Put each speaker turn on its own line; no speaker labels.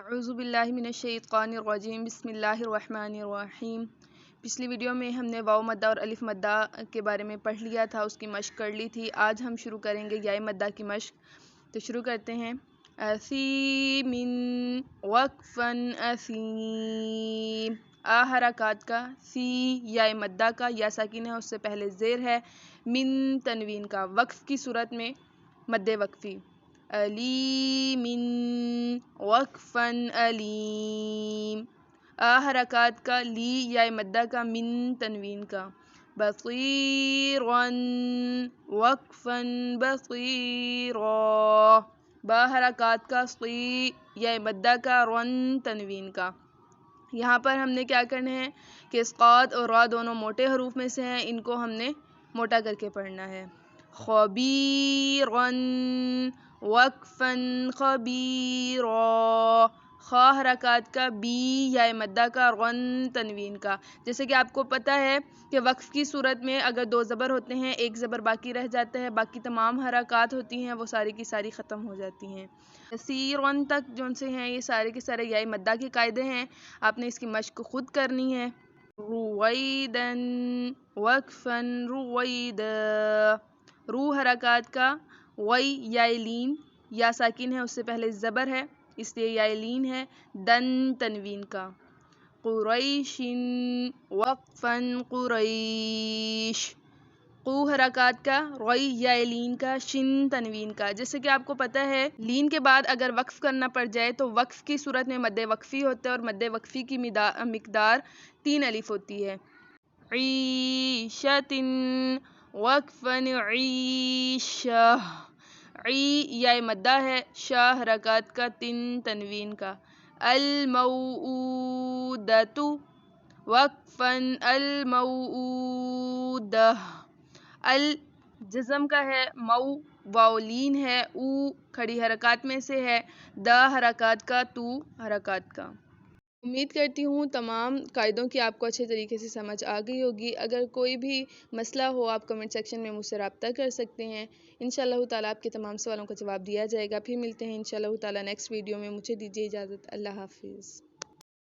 اعوذ باللہ من الشیطان الرجیم بسم اللہ الرحمن الرحیم۔ پچھلی ویڈیو میں ہم نے واو مدہ اور الف مدہ کے بارے میں پڑھ لیا تھا، اس کی مشق کر لی تھی۔ آج ہم شروع کریں گے یائے مدہ کی مشق، تو شروع کرتے ہیں۔ اثیم وقفن اثیم، آ حرکات کا، سی یائے مدہ کا، یا ساکن ہے اس سے پہلے زیر ہے، من تنوین کا، وقف کی صورت میں مد وقفی، علیم وقفن علیم، آ حرکات کا، لی یائے مدہ کا، من تنوین کا، بصیرن وقفن بصیرا، با حرکات کا، صی یائے مدہ کا، رن تنوین کا۔ یہاں پر ہم نے کیا کرنا ہے کہ اسقاط اور را دونوں موٹے حروف میں سے ہیں، ان کو ہم نے موٹا کر کے پڑھنا ہے۔ خبیرن وقفن خبیرا، خا حرکات کا، بی یائے مدہ کا، رن تنوین کا۔ جیسے کہ آپ کو پتہ ہے کہ وقف کی صورت میں اگر دو زبر ہوتے ہیں، ایک زبر باقی رہ جاتا ہے، باقی تمام حرکات ہوتی ہیں وہ ساری کی ساری ختم ہو جاتی ہیں۔ سیرن تک جون سے ہیں یہ سارے کے سارے یائے مدہ کے قاعدے ہیں، آپ نے اس کی مشق خود کرنی ہے۔ رویدن وقفن رویدا، رو حرکات کا، وی یائے لین، یا ساکن ہے اس سے پہلے زبر ہے اس لیے یائے لین ہے، دن تنوین کا۔ قریشن وقفن قریش، قو حرکات کا، روی یائے لین کا، شن تنوین کا۔ جیسے کہ آپ کو پتہ ہے لین کے بعد اگر وقف کرنا پڑ جائے تو وقف کی صورت میں مد وقفی ہوتا ہے، اور مد وقفی کی مقدار 3 الف ہوتی ہے۔ عیشۃ وقفن عیشہ، عی یائے مدہ ہے، شا حرکات کا، تن تنوین کا۔ الموعودۃ وقفن الموعودہ، ال جزم کا ہے، مو واو لین ہے، او کھڑی حرکات میں سے ہے، دا حرکات کا، تو حرکات کا۔ امید کرتی ہوں تمام قاعدوں کی آپ کو اچھے طریقے سے سمجھ آ گئی ہوگی۔ اگر کوئی بھی مسئلہ ہو آپ کمنٹ سیکشن میں مجھ سے رابطہ کر سکتے ہیں، انشاءاللہ تعالیٰ آپ کے تمام سوالوں کا جواب دیا جائے گا۔ پھر ملتے ہیں انشاءاللہ تعالیٰ نیکسٹ ویڈیو میں، مجھے دیجیے اجازت، اللہ حافظ۔